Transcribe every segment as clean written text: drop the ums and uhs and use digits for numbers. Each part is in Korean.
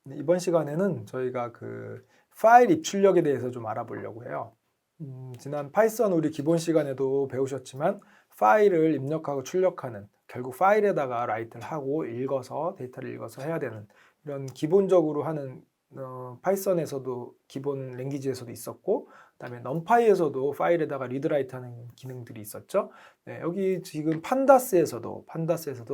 이번 시간에는 저희가 그 파일 입출력에 대해서 좀 알아보려고 해요. 지난 파이썬 우리 기본 시간에도 배우셨지만 파일을 입력하고 출력하는, 결국 파일에다가 라이트를 하고 읽어서 데이터를 읽어서 해야 되는 이런 기본적으로 하는 파이썬에서도 기본 랭귀지에서도 있었고, 그다음에 넘파이에서도 파일에다가 리드 라이트 하는 기능들이 있었죠. 네, 여기 지금 판다스에서도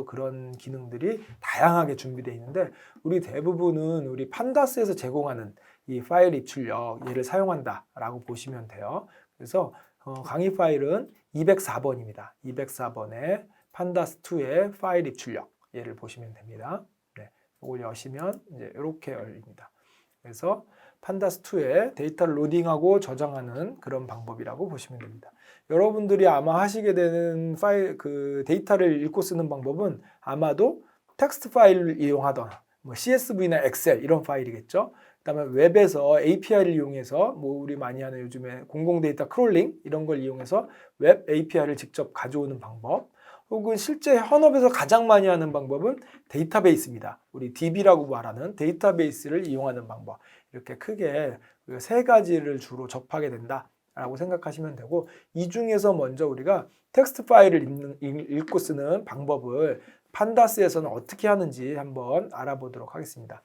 그런 기능들이 다양하게 준비되어 있는데, 우리 대부분은 우리 판다스에서 제공하는 이 파일 입출력 얘를 사용한다라고 보시면 돼요. 그래서 강의 파일은 204번입니다. 204번에 판다스2의 파일 입출력 얘를 보시면 됩니다. 네, 이걸 여시면 이제 이렇게 열립니다. 그래서 판다스2에 데이터를 로딩하고 저장하는 그런 방법이라고 보시면 됩니다. 여러분들이 아마 하시게 되는 파일, 그 데이터를 읽고 쓰는 방법은 아마도 텍스트 파일을 이용하거나 뭐 CSV나 엑셀 이런 파일이겠죠. 그다음에 웹에서 API를 이용해서 뭐 우리 많이 하는 요즘에 공공 데이터 크롤링 이런 걸 이용해서 웹 API를 직접 가져오는 방법, 혹은 실제 현업에서 가장 많이 하는 방법은 데이터베이스입니다. 우리 DB라고 말하는 데이터베이스를 이용하는 방법. 이렇게 크게 세 가지를 주로 접하게 된다라고 생각하시면 되고, 이 중에서 먼저 우리가 텍스트 파일을 읽고 쓰는 방법을 판다스에서는 어떻게 하는지 한번 알아보도록 하겠습니다.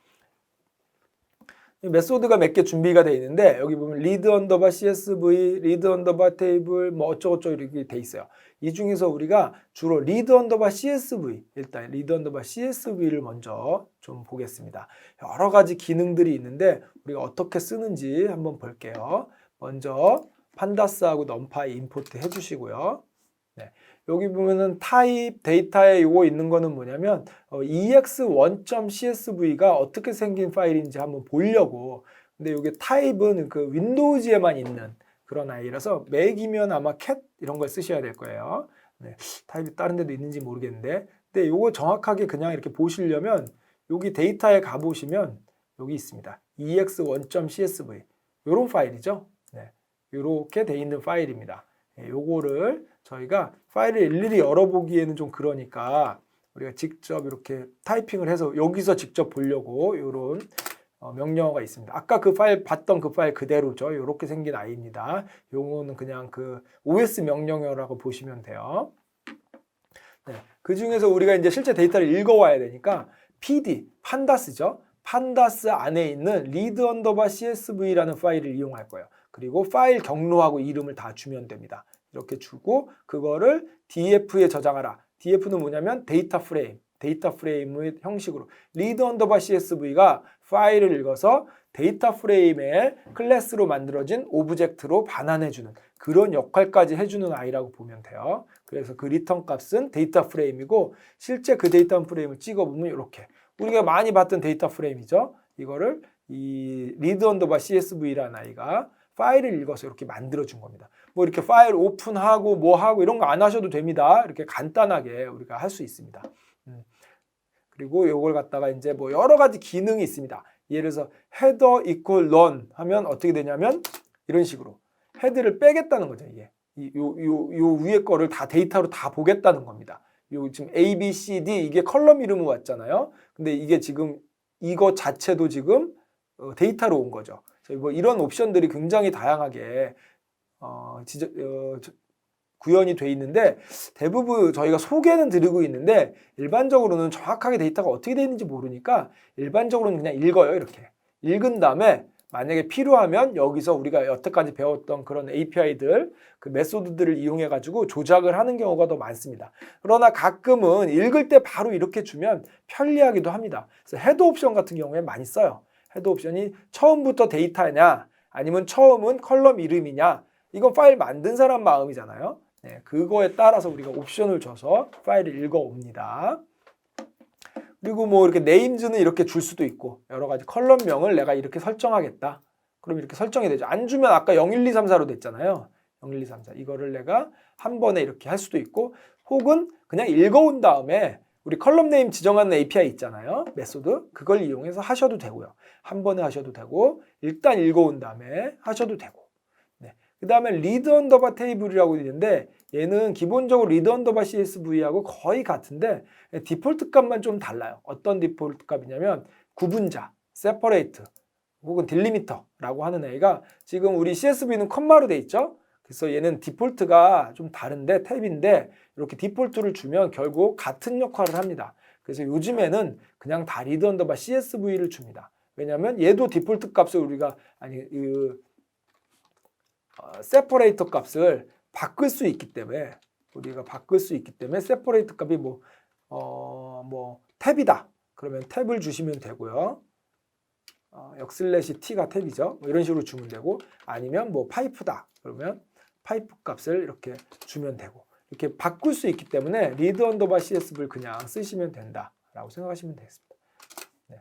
메소드가 몇 개 준비가 되어 있는데, 여기 보면 리드 언더바 CSV, 리드 언더바 테이블 뭐 어쩌고저쩌고 이렇게 돼 있어요. 이 중에서 우리가 주로 리드 언더바 CSV, 일단 리드 언더바 CSV를 먼저 좀 보겠습니다. 여러 가지 기능들이 있는데 우리가 어떻게 쓰는지 한번 볼게요. 먼저 판다스하고 넘파이 임포트 해주시고요. 네. 여기 보면은 타입 데이터에 이거 있는 거는 뭐냐면 ex1.csv가 어떻게 생긴 파일인지 한번 보려고. 근데 이게 타입은 그 윈도우즈에만 있는 그런 아이라서 맥이면 아마 cat 이런 걸 쓰셔야 될 거예요. 네. 타입이 다른 데도 있는지 모르겠는데, 근데 이거 정확하게 그냥 이렇게 보시려면 여기 데이터에 가 보시면 여기 있습니다. ex1.csv 이런 파일이죠. 네. 이렇게 돼 있는 파일입니다. 요거를 저희가 파일을 일일이 열어보기에는 좀 그러니까 우리가 직접 이렇게 타이핑을 해서 여기서 직접 보려고 이런 명령어가 있습니다. 아까 그 파일 봤던 그 파일 그대로죠. 이렇게 생긴 아이입니다. 요거는 그냥 그 OS 명령어라고 보시면 돼요. 네, 그 중에서 우리가 이제 실제 데이터를 읽어와야 되니까 PD, 판다스죠. 판다스 안에 있는 read underbar csv라는 파일을 이용할 거예요. 그리고 파일 경로하고 이름을 다 주면 됩니다. 이렇게 주고 그거를 df에 저장하라. df는 뭐냐면 데이터 프레임의 형식으로 read underbar csv가 파일을 읽어서 데이터 프레임의 클래스로 만들어진 오브젝트로 반환해주는 그런 역할까지 해주는 아이라고 보면 돼요. 그래서 그 리턴 값은 데이터 프레임이고, 실제 그 데이터 프레임을 찍어보면 이렇게 우리가 많이 봤던 데이터 프레임이죠. 이거를 이 read underbar csv라는 아이가 파일을 읽어서 이렇게 만들어준 겁니다. 뭐 이렇게 파일 오픈하고 뭐 하고 이런 거 안 하셔도 됩니다. 이렇게 간단하게 우리가 할 수 있습니다. 그리고 이걸 갖다가 이제 뭐 여러 가지 기능이 있습니다. 예를 들어서 header equal none 하면 어떻게 되냐면 이런 식으로 헤드를 빼겠다는 거죠. 이게 요 위에 거를 다 데이터로 다 보겠다는 겁니다. 요 지금 A, B, C, D 이게 컬럼 이름이 왔잖아요. 근데 이게 지금 이거 자체도 지금 데이터로 온 거죠. 뭐 이런 옵션들이 굉장히 다양하게 구현이 돼 있는데, 대부분 저희가 소개는 드리고 있는데 일반적으로는 정확하게 데이터가 어떻게 되어 있는지 모르니까 일반적으로는 그냥 읽어요. 이렇게 읽은 다음에 만약에 필요하면 여기서 우리가 여태까지 배웠던 그런 API들, 그 메소드들을 이용해 가지고 조작을 하는 경우가 더 많습니다. 그러나 가끔은 읽을 때 바로 이렇게 주면 편리하기도 합니다. 그래서 헤더 옵션 같은 경우에 많이 써요. 헤더 옵션이 처음부터 데이터냐 아니면 처음은 컬럼 이름이냐, 이건 파일 만든 사람 마음이잖아요. 네, 그거에 따라서 우리가 옵션을 줘서 파일을 읽어옵니다. 그리고 뭐 이렇게 네임즈는 이렇게 줄 수도 있고, 여러 가지 컬럼명을 내가 이렇게 설정하겠다. 그럼 이렇게 설정이 되죠. 안 주면 아까 0, 1, 2, 3, 4로 됐잖아요. 0, 1, 2, 3, 4. 이거를 내가 한 번에 이렇게 할 수도 있고, 혹은 그냥 읽어온 다음에 우리 컬럼 네임 지정하는 API 있잖아요. 메소드. 그걸 이용해서 하셔도 되고요. 한 번에 하셔도 되고, 일단 읽어온 다음에 하셔도 되고. 그 다음에 리드 언더바 테이블이라고 있는데, 얘는 기본적으로 리드 언더바 CSV하고 거의 같은데 디폴트 값만 좀 달라요. 어떤 디폴트 값이냐면 구분자, separate 혹은 딜리미터라고 하는 애가 지금 우리 CSV는 컴마로 돼 있죠. 그래서 얘는 디폴트가 좀 다른데 탭인데 이렇게 디폴트를 주면 결국 같은 역할을 합니다. 그래서 요즘에는 그냥 다 리드 언더바 CSV를 줍니다. 왜냐하면 얘도 디폴트 값을 우리가 세퍼레이터 값을 바꿀 수 있기 때문에 세퍼레이터 값이 탭이다. 그러면 탭을 주시면 되고요. 역/t가 탭이죠. 뭐 이런 식으로 주면 되고 아니면 뭐 파이프다. 그러면 파이프 값을 이렇게 주면 되고 이렇게 바꿀 수 있기 때문에 리드 언더바 CSV를 그냥 쓰시면 된다라고 생각하시면 되겠습니다. 네.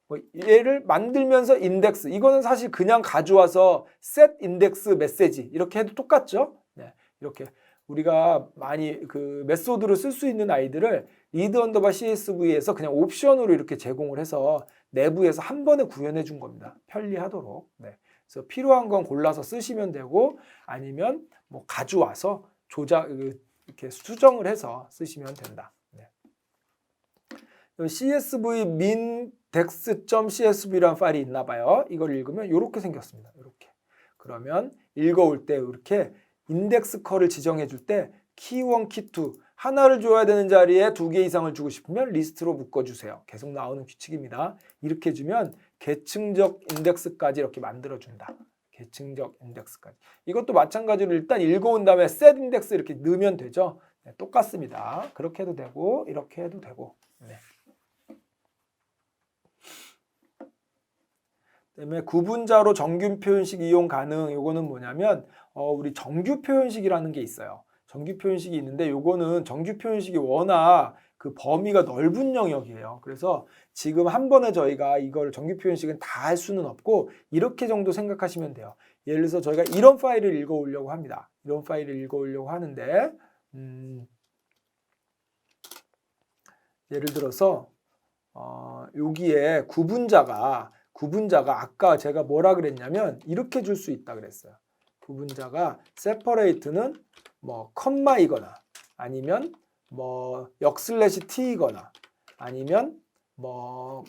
뭐 얘를 만들면서 인덱스 이거는 사실 그냥 가져와서 set 인덱스 메시지 이렇게 해도 똑같죠. 네. 이렇게 우리가 많이 그 메소드로 쓸 수 있는 아이들을 리드 언더바 CSV에서 그냥 옵션으로 이렇게 제공을 해서 내부에서 한 번에 구현해 준 겁니다. 편리하도록. 네. 그래서 필요한 건 골라서 쓰시면 되고 아니면 뭐 가져와서 이렇게 수정을 해서 쓰시면 된다. 네. CSV min dex.csv라는 파일이 있나 봐요. 이걸 읽으면 이렇게 생겼습니다. 이렇게. 그러면 읽어올 때 이렇게 인덱스 컬을 지정해 줄 때 키1, 키2 하나를 줘야 되는 자리에 2개 이상을 주고 싶으면 리스트로 묶어주세요. 계속 나오는 규칙입니다. 이렇게 해주면 계층적 인덱스까지 이렇게 만들어준다. 계층적 인덱스까지. 이것도 마찬가지로 일단 읽어온 다음에 set 인덱스 이렇게 넣으면 되죠. 네, 똑같습니다. 그렇게 해도 되고 이렇게 해도 되고. 네. 그다음에 구분자로 정규 표현식 이용 가능. 요거는 뭐냐면 우리 정규 표현식이라는 게 있어요. 정규 표현식이 있는데 요거는 정규 표현식이 워낙 그 범위가 넓은 영역이에요. 그래서 지금 한 번에 저희가 이걸 정규 표현식은 다 할 수는 없고 이렇게 정도 생각하시면 돼요. 예를 들어서 저희가 이런 파일을 읽어오려고 합니다. 이런 파일을 읽어오려고 하는데 예를 들어서 여기에 구분자가 아까 제가 뭐라 그랬냐면 이렇게 줄 수 있다 그랬어요. 구분자가 separate는 뭐 컴마이거나 아니면 뭐 역/t이거나 아니면 뭐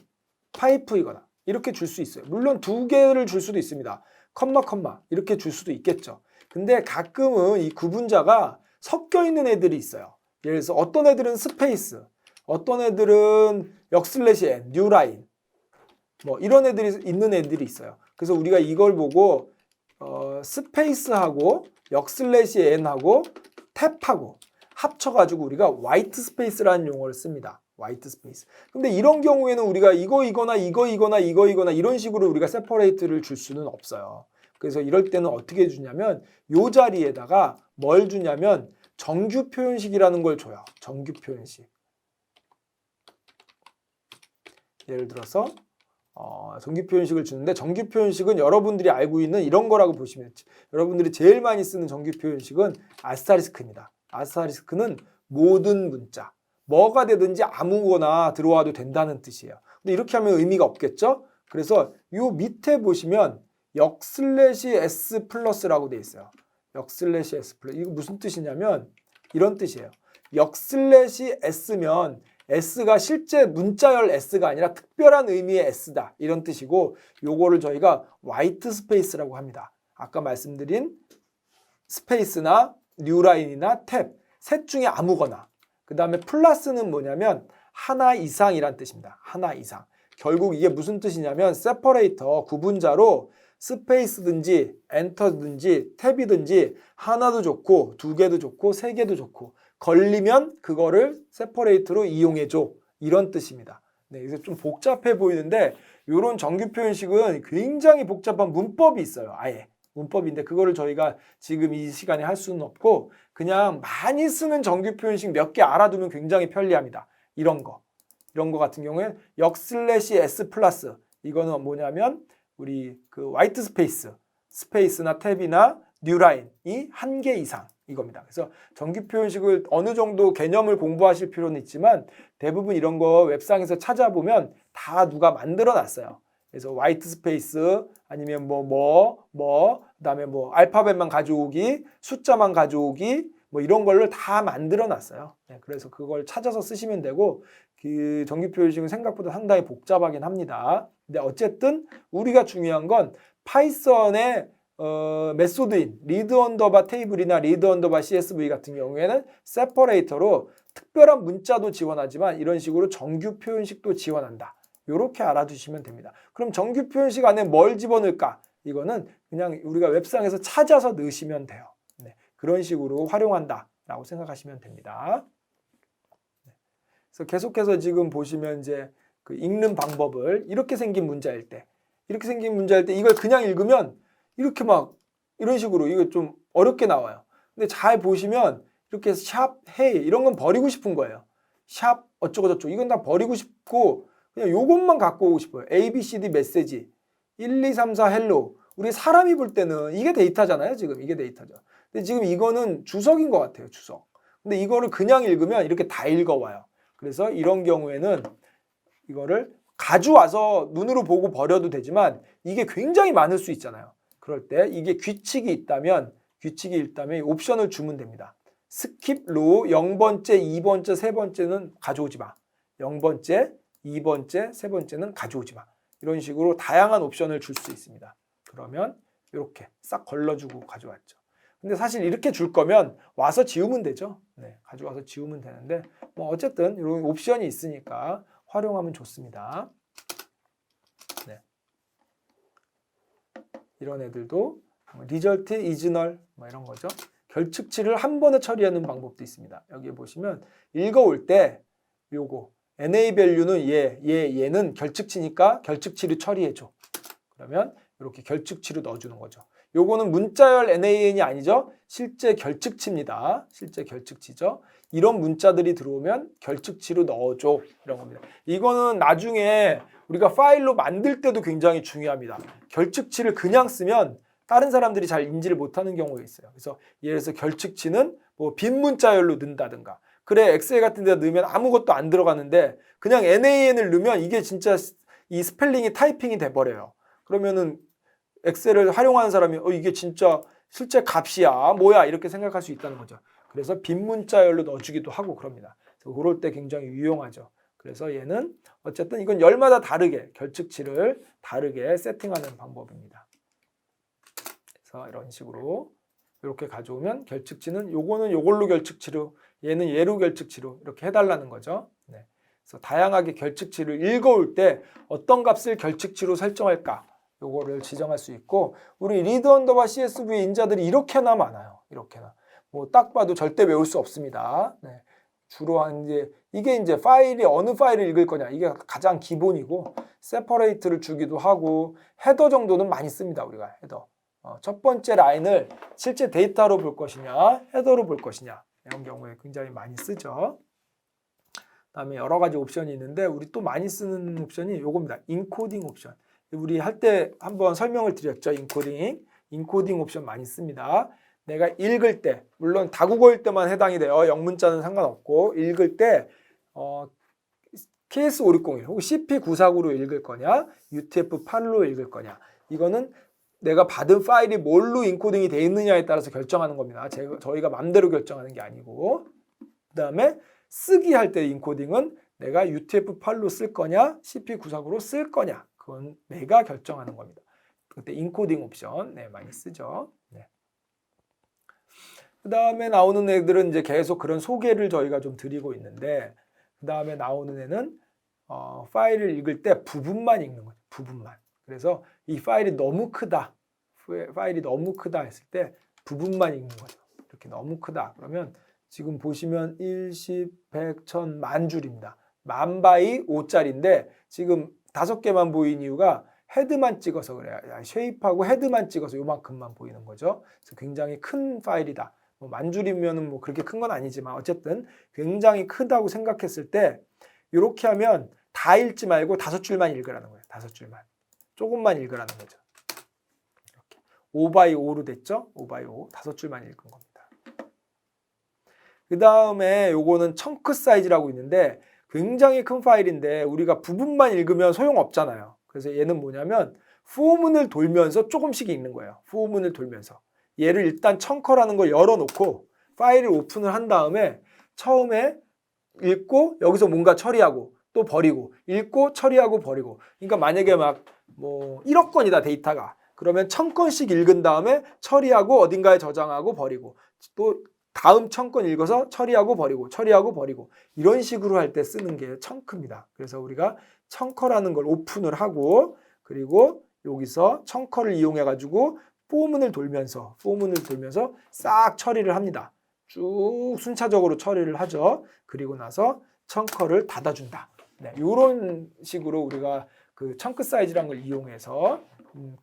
파이프이거나 이렇게 줄 수 있어요. 물론 2개를 줄 수도 있습니다. 컴마 이렇게 줄 수도 있겠죠. 근데 가끔은 이 구분자가 섞여 있는 애들이 있어요. 예를 들어서 어떤 애들은 스페이스, 어떤 애들은 역/n, 뉴라인 뭐 이런 애들이 있는 애들이 있어요. 그래서 우리가 이걸 보고 스페이스하고 역/n하고 탭하고 합쳐가지고 우리가 화이트 스페이스라는 용어를 씁니다. 화이트 스페이스. 근데 이런 경우에는 우리가 이거이거나 이런 식으로 우리가 세퍼레이트를 줄 수는 없어요. 그래서 이럴 때는 어떻게 주냐면 요 자리에다가 뭘 주냐면 정규 표현식이라는 걸 줘요. 정규 표현식. 예를 들어서 정규 표현식을 주는데 정규 표현식은 여러분들이 알고 있는 이런 거라고 보시면 되지. 여러분들이 제일 많이 쓰는 정규 표현식은 아스타리스크입니다. 아스타리스크는 모든 문자, 뭐가 되든지 아무거나 들어와도 된다는 뜻이에요. 근데 이렇게 하면 의미가 없겠죠? 그래서 요 밑에 보시면 역/s 플러스라고 돼 있어요. 역/s 플러스. 이거 무슨 뜻이냐면 이런 뜻이에요. 역/s면 S가 실제 문자열 S가 아니라 특별한 의미의 S다. 이런 뜻이고 요거를 저희가 화이트 스페이스라고 합니다. 아까 말씀드린 스페이스나 뉴라인이나 탭 셋 중에 아무거나. 그 다음에 플러스는 뭐냐면 하나 이상이란 뜻입니다. 하나 이상. 결국 이게 무슨 뜻이냐면 세퍼레이터 구분자로 스페이스든지 엔터든지 탭이든지 하나도 좋고 2개도 좋고 3개도 좋고 걸리면 그거를 세퍼레이트로 이용해줘. 이런 뜻입니다. 네, 그래서 좀 복잡해 보이는데 이런 정규 표현식은 굉장히 복잡한 문법이 있어요. 아예 문법인데 그거를 저희가 지금 이 시간에 할 수는 없고 그냥 많이 쓰는 정규 표현식 몇 개 알아두면 굉장히 편리합니다. 이런 거 같은 경우에 역/s 플러스 이거는 뭐냐면 우리 그 화이트 스페이스나 탭이나 뉴라인이 1개 이상 이겁니다. 그래서 정규 표현식을 어느 정도 개념을 공부하실 필요는 있지만 대부분 이런 거 웹상에서 찾아보면 다 누가 만들어 놨어요. 그래서 화이트 스페이스 아니면 그다음에 뭐 알파벳만 가져오기, 숫자만 가져오기 뭐 이런 걸로 다 만들어 놨어요. 네, 그래서 그걸 찾아서 쓰시면 되고 그 정규 표현식은 생각보다 상당히 복잡하긴 합니다. 근데 어쨌든 우리가 중요한 건 파이썬의 메소드인 리드 언더바 테이블이나 리드 언더바 CSV 같은 경우에는 세퍼레이터로 특별한 문자도 지원하지만 이런 식으로 정규 표현식도 지원한다. 이렇게 알아두시면 됩니다. 그럼 정규 표현식 안에 뭘 집어넣을까? 이거는 그냥 우리가 웹상에서 찾아서 넣으시면 돼요. 네, 그런 식으로 활용한다라고 생각하시면 됩니다. 네, 그래서 계속해서 지금 보시면 이제 그 읽는 방법을 이렇게 생긴 문자일 때 이걸 그냥 읽으면 이렇게 막 이런 식으로 이거 좀 어렵게 나와요. 근데 잘 보시면 이렇게 샵, 헤이 이런 건 버리고 싶은 거예요. 샵 어쩌고 저쩌고 이건 다 버리고 싶고 그냥 요것만 갖고 오고 싶어요. A, B, C, D 메시지 1, 2, 3, 4 헬로 우리 사람이 볼 때는 이게 데이터잖아요. 지금 이게 데이터죠. 근데 지금 이거는 주석인 것 같아요. 주석. 근데 이거를 그냥 읽으면 이렇게 다 읽어와요. 그래서 이런 경우에는 이거를 가져와서 눈으로 보고 버려도 되지만 이게 굉장히 많을 수 있잖아요. 그럴 때 이게 규칙이 있다면 옵션을 주면 됩니다. 스킵 로우 0번째, 2번째, 3번째는 가져오지 마. 0번째, 2번째, 3번째는 가져오지 마. 이런 식으로 다양한 옵션을 줄 수 있습니다. 그러면 이렇게 싹 걸러주고 가져왔죠. 근데 사실 이렇게 줄 거면 와서 지우면 되죠. 네, 가져와서 지우면 되는데 뭐 어쨌든 이런 옵션이 있으니까 활용하면 좋습니다. 네. 이런 애들도 리절트 이즈널 뭐 이런 거죠. 결측치를 한 번에 처리하는 방법도 있습니다. 여기 보시면 읽어올 때 요거 NA 밸류는 얘는 결측치니까 결측치를 처리해줘. 그러면 이렇게 결측치로 넣어주는 거죠. 요거는 문자열 NaN이 아니죠. 실제 결측치입니다. 실제 결측치죠. 이런 문자들이 들어오면 결측치로 넣어줘. 이런 겁니다. 이거는 나중에 우리가 파일로 만들 때도 굉장히 중요합니다. 결측치를 그냥 쓰면 다른 사람들이 잘 인지를 못하는 경우가 있어요. 그래서 예를 들어서 결측치는 뭐 빈 문자열로 넣는다든가. 그래 엑셀 같은 데 넣으면 아무것도 안 들어가는데 그냥 NaN을 넣으면 이게 진짜 이 스펠링이 타이핑이 돼버려요. 그러면은 엑셀을 활용하는 사람이 이게 진짜 실제 값이야 뭐야 이렇게 생각할 수 있다는 거죠. 그래서 빈 문자열로 넣어주기도 하고 그럽니다. 그래서 그럴 때 굉장히 유용하죠. 그래서 얘는 어쨌든 이건 열마다 다르게 결측치를 다르게 세팅하는 방법입니다. 그래서 이런 식으로 이렇게 가져오면 결측치는 요거는 요걸로 결측치로 얘는 얘로 결측치로 이렇게 해달라는 거죠. 네. 그래서 다양하게 결측치를 읽어올 때 어떤 값을 결측치로 설정할까 요거를 지정할 수 있고 우리 리드 언더바 CSV 인자들이 이렇게나 많아요. 이렇게나 뭐 딱 봐도 절대 외울 수 없습니다. 네. 주로 이게 이제 파일이 어느 파일을 읽을 거냐 이게 가장 기본이고 세퍼레이트를 주기도 하고 헤더 정도는 많이 씁니다. 우리가 헤더 첫 번째 라인을 실제 데이터로 볼 것이냐 헤더로 볼 것이냐 이런 경우에 굉장히 많이 쓰죠. 그다음에 여러 가지 옵션이 있는데 우리 또 많이 쓰는 옵션이 요겁니다. 인코딩 옵션. 우리 할 때 한번 설명을 드렸죠. 인코딩 옵션 많이 씁니다. 내가 읽을 때 물론 다국어일 때만 해당이 돼요. 영문자는 상관없고 읽을 때 KS5601 혹은 CP949로 읽을 거냐 UTF-8로 읽을 거냐 이거는 내가 받은 파일이 뭘로 인코딩이 되어 있느냐에 따라서 결정하는 겁니다. 저희가 맘대로 결정하는 게 아니고 그 다음에 쓰기 할 때 인코딩은 내가 UTF-8로 쓸 거냐 CP949로 쓸 거냐 그건 내가 결정하는 겁니다. 그때 인코딩 옵션 많이 쓰죠. 네. 그 다음에 나오는 애들은 이제 계속 그런 소개를 저희가 좀 드리고 있는데 그 다음에 나오는 애는 파일을 읽을 때 부분만 읽는 거죠. 부분만. 그래서 이 파일이 너무 크다. 했을 때 부분만 읽는 거죠. 이렇게 너무 크다. 그러면 지금 보시면 1, 10, 100, 1000, 만 줄입니다. 만 바이 5짜리인데 지금 5개만 보인 이유가 헤드만 찍어서 그래요. 쉐입하고 헤드만 찍어서 요만큼만 보이는 거죠. 그래서 굉장히 큰 파일이다. 뭐 만 줄이면은 뭐 그렇게 큰 건 아니지만 어쨌든 굉장히 크다고 생각했을 때 이렇게 하면 다 읽지 말고 5줄만 읽으라는 거예요. 5줄만. 조금만 읽으라는 거죠. 이렇게 5x5로 됐죠? 5x5. 5줄만 읽은 겁니다. 그 다음에 요거는 청크 사이즈라고 있는데 굉장히 큰 파일인데 우리가 부분만 읽으면 소용없잖아요. 그래서 얘는 뭐냐면 후문을 돌면서 조금씩 읽는 거예요. 후문을 돌면서. 얘를 일단 청커라는 걸 열어놓고 파일을 오픈을 한 다음에 처음에 읽고 여기서 뭔가 처리하고 또 버리고 읽고 처리하고 버리고. 그러니까 만약에 막 뭐 1억 건이다 데이터가. 그러면 1000건씩 읽은 다음에 처리하고 어딘가에 저장하고 버리고 또 다음 1000건 읽어서 처리하고 버리고 처리하고 버리고 이런 식으로 할 때 쓰는 게 청크입니다. 그래서 우리가 청커라는 걸 오픈을 하고 그리고 여기서 청커를 이용해 가지고 포문을 돌면서 싹 처리를 합니다. 쭉 순차적으로 처리를 하죠. 그리고 나서 청커를 닫아준다. 네, 이런 식으로 우리가 그 청크 사이즈라는 걸 이용해서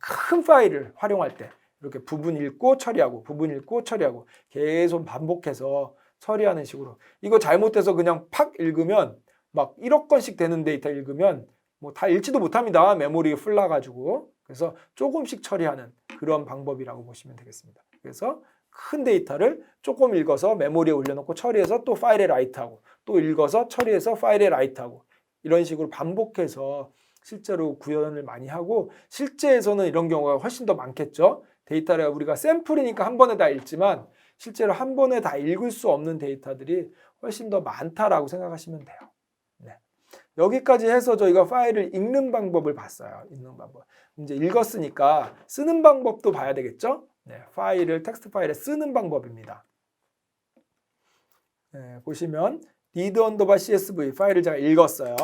큰 파일을 활용할 때 이렇게 부분 읽고 처리하고 부분 읽고 처리하고 계속 반복해서 처리하는 식으로. 이거 잘못돼서 그냥 팍 읽으면 막 1억 건씩 되는 데이터 읽으면 뭐 다 읽지도 못합니다. 메모리가 풀나가지고. 그래서 조금씩 처리하는 그런 방법이라고 보시면 되겠습니다. 그래서 큰 데이터를 조금 읽어서 메모리에 올려놓고 처리해서 또 파일에 라이트하고 또 읽어서 처리해서 파일에 라이트하고 이런 식으로 반복해서 실제로 구현을 많이 하고 실제에서는 이런 경우가 훨씬 더 많겠죠. 데이터를 우리가 샘플이니까 한 번에 다 읽지만 실제로 한 번에 다 읽을 수 없는 데이터들이 훨씬 더 많다라고 생각하시면 돼요. 네. 여기까지 해서 저희가 파일을 읽는 방법을 봤어요. 읽는 방법. 이제 읽었으니까 쓰는 방법도 봐야 되겠죠? 네, 파일을 텍스트 파일에 쓰는 방법입니다. 네, 보시면 read_csv 파일을 제가 읽었어요.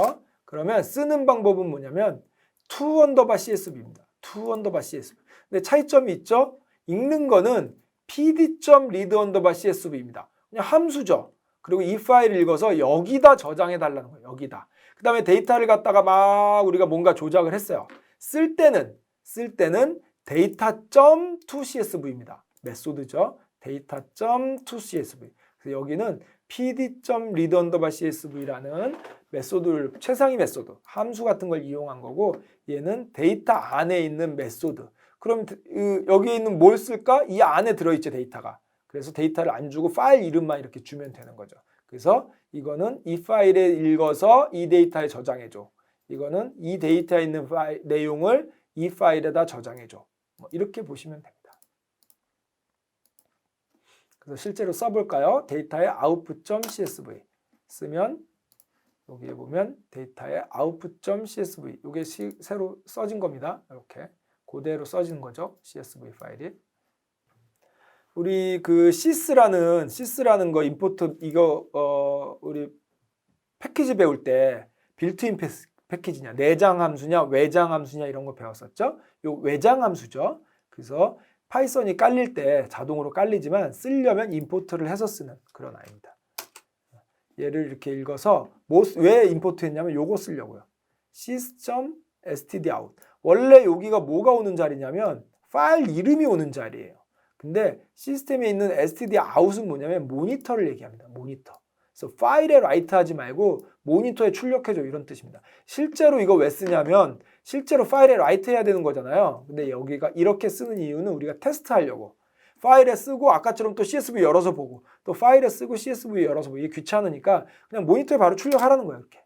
그러면 쓰는 방법은 뭐냐면 to_csv입니다. to_csv. 근데 차이점이 있죠? 읽는 거는 pd.read_csv입니다. 그냥 함수죠. 그리고 이 파일을 읽어서 여기다 저장해 달라는 거예요. 여기다. 그 다음에 데이터를 갖다가 막 우리가 뭔가 조작을 했어요. 쓸 때는 data.tocsv입니다. 메소드죠. data.tocsv. 그래서 여기는 pd.read_csv라는 메소드를 최상위 메소드, 함수 같은 걸 이용한 거고 얘는 데이터 안에 있는 메소드. 그럼 여기에 있는 뭘 쓸까? 이 안에 들어있죠, 데이터가. 그래서 데이터를 안 주고 파일 이름만 이렇게 주면 되는 거죠. 그래서 이거는 이 파일에 읽어서 이 데이터에 저장해줘. 이거는 이 데이터에 있는 내용을 이 파일에다 저장해줘. 뭐 이렇게 보시면 됩니다. 그래서 실제로 써볼까요? 데이터의 output.csv 쓰면 여기에 보면 데이터의 output.csv 이게 새로 써진 겁니다. 이렇게 그대로 써진 거죠. CSV 파일이. 우리 그 sys라는 거 임포트 이거 우리 패키지 배울 때 빌트인 패키지냐, 내장 함수냐, 외장 함수냐 이런 거 배웠었죠. 요 외장 함수죠. 그래서 파이썬이 깔릴 때 자동으로 깔리지만 쓰려면 임포트를 해서 쓰는 그런 아이입니다. 얘를 이렇게 읽어서 왜 임포트 했냐면 요거 쓰려고요. sys.stdout. 원래 여기가 뭐가 오는 자리냐면 파일 이름이 오는 자리예요. 근데 시스템에 있는 stdout은 뭐냐면 모니터를 얘기합니다. 모니터. 그래서 파일에 라이트 하지 말고 모니터에 출력해줘 이런 뜻입니다. 실제로 이거 왜 쓰냐면 실제로 파일에 라이트 해야 되는 거잖아요. 근데 여기가 이렇게 쓰는 이유는 우리가 테스트하려고. 파일에 쓰고 아까처럼 또 CSV 열어서 보고 또 파일에 쓰고 CSV 열어서 보고 이게 귀찮으니까 그냥 모니터에 바로 출력하라는 거예요. 이렇게.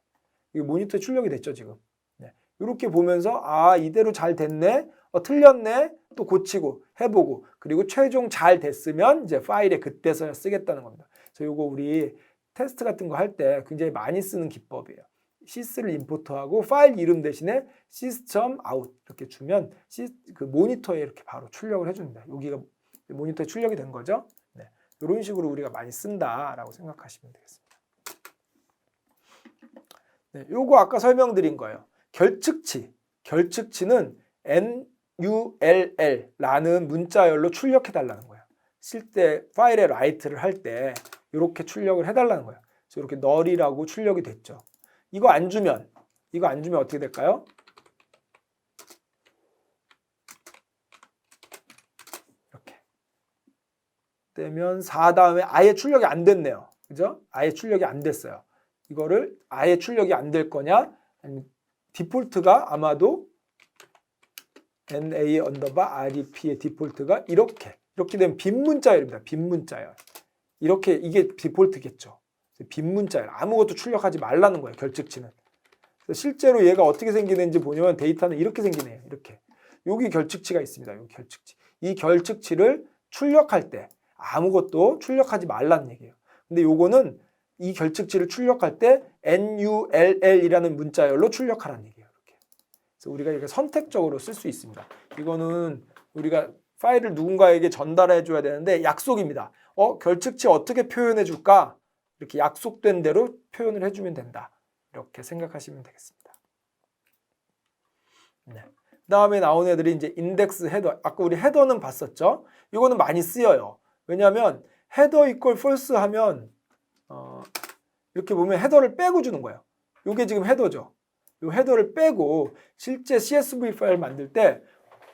이게 모니터에 출력이 됐죠 지금. 네. 이렇게 보면서 아 이대로 잘 됐네. 틀렸네. 또 고치고 해보고 그리고 최종 잘 됐으면 이제 파일에 그때서야 쓰겠다는 겁니다. 그래서 이거 우리 테스트 같은 거 할 때 굉장히 많이 쓰는 기법이에요. sys를 임포트하고 파일 이름 대신에 sys.out 이렇게 주면 그 모니터에 이렇게 바로 출력을 해줍니다. 여기가 모니터에 출력이 된 거죠. 네. 이런 식으로 우리가 많이 쓴다라고 생각하시면 되겠습니다. 네, 요거 아까 설명드린 거예요. 결측치는 null라는 문자열로 출력해 달라는 거예요. 쓸 때 파일에 라이트를 할 때 이렇게 출력을 해달라는 거예요. 그래서 이렇게 null이라고 출력이 됐죠. 이거 안 주면 어떻게 될까요? 이렇게 되면 4 다음에 아예 출력이 안 됐네요. 그죠? 아예 출력이 안 됐어요. 이거를 아예 출력이 안 될 거냐? 아니면 디폴트가 아마도 na_rep의 디폴트가 이렇게 되면 빈 문자열입니다. 빈 문자열. 이렇게 이게 디폴트겠죠. 빈 문자열. 아무것도 출력하지 말라는 거예요. 결측치는. 그래서 실제로 얘가 어떻게 생기는지 보면 데이터는 이렇게 생기네요. 이렇게. 여기 결측치가 있습니다. 여기 결측치. 이 결측치를 출력할 때 아무것도 출력하지 말라는 얘기예요. 근데 요거는 이 결측치를 출력할 때 NULL이라는 문자열로 출력하라는 얘기예요. 이렇게. 그래서 우리가 이렇게 선택적으로 쓸 수 있습니다. 이거는 우리가 파일을 누군가에게 전달해 줘야 되는데 약속입니다. 결측치 어떻게 표현해 줄까? 이렇게 약속된 대로 표현을 해주면 된다. 이렇게 생각하시면 되겠습니다. 네. 다음에 나온 애들이 이제 인덱스 헤더. 아까 우리 헤더는 봤었죠? 이거는 많이 쓰여요. 왜냐하면 헤더 이퀄 false 하면 이렇게 보면 헤더를 빼고 주는 거예요. 이게 지금 헤더죠. 이 헤더를 빼고 실제 CSV 파일 만들 때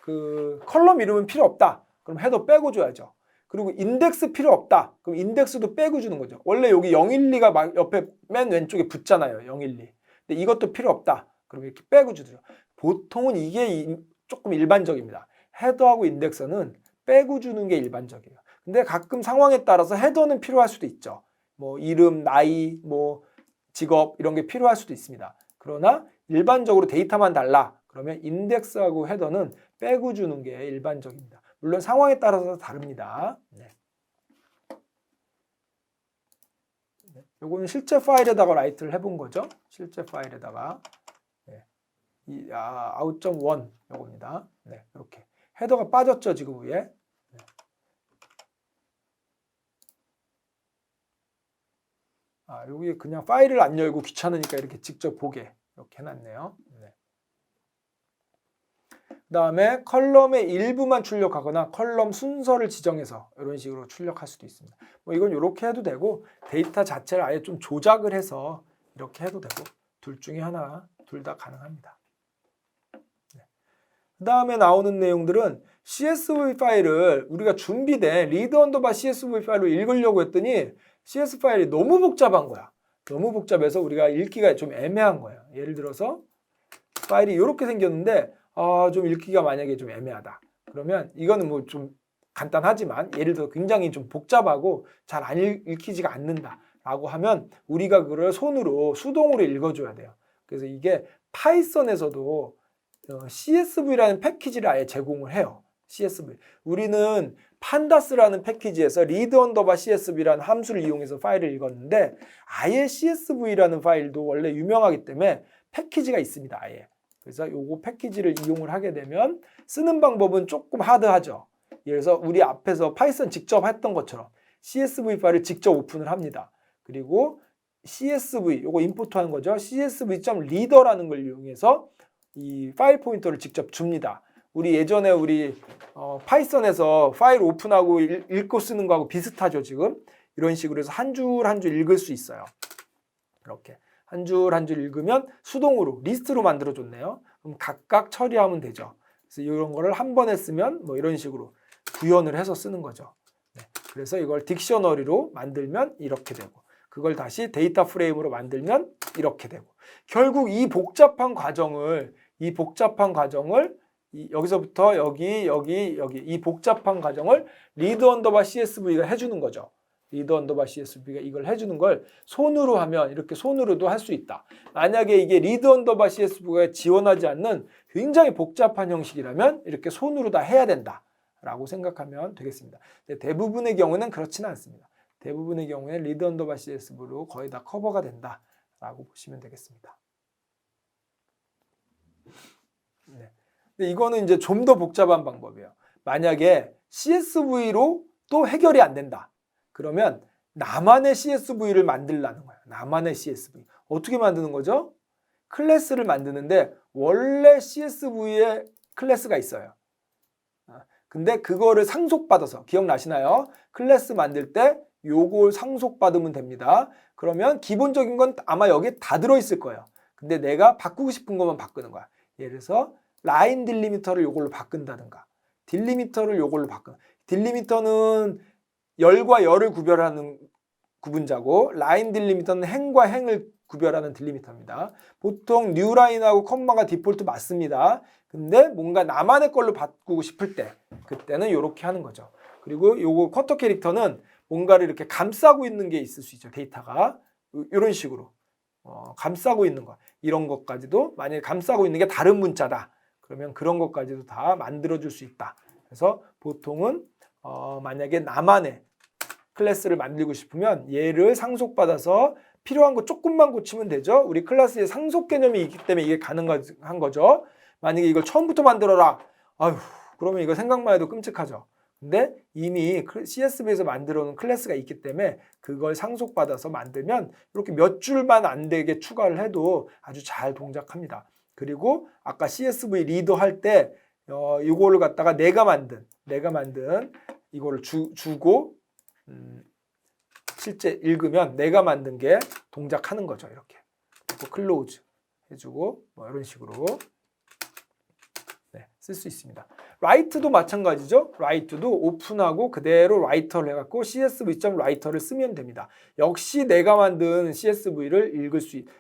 그 컬럼 이름은 필요 없다. 그럼 헤더 빼고 줘야죠. 그리고 인덱스 필요 없다. 그럼 인덱스도 빼고 주는 거죠. 원래 여기 012가 막 옆에 맨 왼쪽에 붙잖아요. 012. 근데 이것도 필요 없다. 그럼 이렇게 빼고 주죠. 보통은 이게 조금 일반적입니다. 헤더하고 인덱스는 빼고 주는 게 일반적이에요. 근데 가끔 상황에 따라서 헤더는 필요할 수도 있죠. 뭐 이름, 나이, 뭐 직업 이런 게 필요할 수도 있습니다. 그러나 일반적으로 데이터만 달라. 그러면 인덱스하고 헤더는 빼고 주는 게 일반적입니다. 물론 상황에 따라서 다릅니다. 네. 요거는 실제 파일에다가 라이트를 해본 거죠. 실제 파일에다가 네. out.1 요겁니다. 네, 이렇게 헤더가 빠졌죠 지금 위에. 네. 여기 그냥 파일을 안 열고 귀찮으니까 이렇게 직접 보게 이렇게 해놨네요. 네. 그 다음에 컬럼의 일부만 출력하거나 컬럼 순서를 지정해서 이런 식으로 출력할 수도 있습니다. 뭐 이건 이렇게 해도 되고 데이터 자체를 아예 좀 조작을 해서 이렇게 해도 되고 둘 중에 하나, 둘 다 가능합니다. 네. 그 다음에 나오는 내용들은 CSV 파일을 우리가 준비된 리드 언더바 CSV 파일로 읽으려고 했더니 CS 파일이 너무 복잡한 거야. 너무 복잡해서 우리가 읽기가 좀 애매한 거예요. 예를 들어서 파일이 이렇게 생겼는데 좀 읽기가 만약에 좀 애매하다. 그러면 이거는 뭐 좀 간단하지만 예를 들어 굉장히 좀 복잡하고 잘 안 읽히지가 않는다 라고 하면 우리가 그걸 손으로 수동으로 읽어줘야 돼요. 그래서 이게 파이썬에서도 CSV라는 패키지를 아예 제공을 해요. CSV. 우리는 판다스라는 패키지에서 리드 언더바 CSV라는 함수를 이용해서 파일을 읽었는데 아예 CSV라는 파일도 원래 유명하기 때문에 패키지가 있습니다. 아예. 그래서 요거 패키지를 이용을 하게 되면 쓰는 방법은 조금 하드하죠. 예를 들어서 우리 앞에서 파이썬 직접 했던 것처럼 CSV 파일을 직접 오픈을 합니다. 그리고 CSV, 요거 임포트 하는 거죠. csv.reader라는 걸 이용해서 이 파일 포인터를 직접 줍니다. 우리 예전에 파이썬에서 파일 오픈하고 읽고 쓰는 거하고 비슷하죠, 지금. 이런 식으로 해서 한 줄 한 줄 읽을 수 있어요. 이렇게. 한 줄 한 줄 읽으면 수동으로 리스트로 만들어줬네요. 그럼 각각 처리하면 되죠. 그래서 이런 거를 한 번에 쓰면 뭐 이런 식으로 구현을 해서 쓰는 거죠. 네. 그래서 이걸 딕셔너리로 만들면 이렇게 되고 그걸 다시 데이터 프레임으로 만들면 이렇게 되고 결국 이 복잡한 과정을 여기서부터 여기 이 복잡한 과정을 리드 언더바 CSV가 해주는 거죠. 리드 언더바 CSV가 이걸 해주는 걸 손으로 하면 이렇게 손으로도 할 수 있다. 만약에 이게 리드 언더바 CSV가 지원하지 않는 굉장히 복잡한 형식이라면 이렇게 손으로 다 해야 된다라고 생각하면 되겠습니다. 대부분의 경우는 그렇지는 않습니다. 대부분의 경우에는 리드 언더바 CSV로 거의 다 커버가 된다라고 보시면 되겠습니다. 네. 근데 이거는 이제 좀 더 복잡한 방법이에요. 만약에 CSV로 또 해결이 안 된다. 그러면 나만의 CSV를 만들라는 거예요. 나만의 CSV. 어떻게 만드는 거죠? 클래스를 만드는데 원래 CSV에 클래스가 있어요. 근데 그거를 상속받아서 기억나시나요? 클래스 만들 때 요걸 상속받으면 됩니다. 그러면 기본적인 건 아마 여기에 다 들어있을 거예요. 근데 내가 바꾸고 싶은 것만 바꾸는 거야. 예를 들어서 라인 딜리미터를 요걸로 바꾼다든가 딜리미터를 요걸로 딜리미터는 열과 열을 구별하는 구분자고 라인 딜리미터는 행과 행을 구별하는 딜리미터입니다. 보통 뉴라인하고 컴마가 디폴트 맞습니다. 근데 뭔가 나만의 걸로 바꾸고 싶을 때 그때는 이렇게 하는 거죠. 그리고 요거 쿼터 캐릭터는 뭔가를 이렇게 감싸고 있는 게 있을 수 있죠. 데이터가 이런 식으로 감싸고 있는 거 이런 것까지도 만약에 감싸고 있는 게 다른 문자다. 그러면 그런 것까지도 다 만들어줄 수 있다. 그래서 보통은 만약에 나만의 클래스를 만들고 싶으면 얘를 상속받아서 필요한 거 조금만 고치면 되죠. 우리 클래스에 상속 개념이 있기 때문에 이게 가능한 거죠. 만약에 이걸 처음부터 만들어라. 아휴, 그러면 이거 생각만 해도 끔찍하죠. 근데 이미 CSV에서 만들어 놓은 클래스가 있기 때문에 그걸 상속받아서 만들면 이렇게 몇 줄만 안 되게 추가를 해도 아주 잘 동작합니다. 그리고 아까 CSV 리더 할 때 이거를 갖다가 내가 만든 이거를 주고 실제 읽으면 내가 만든 게 동작하는 거죠. 이렇게 클로즈 해주고 뭐 이런 식으로 쓸 수 있습니다. 라이트도 마찬가지죠. 라이트도 오픈하고 그대로 라이터를 해갖고 csv.writer를 쓰면 됩니다. 역시 내가 만든 CSV를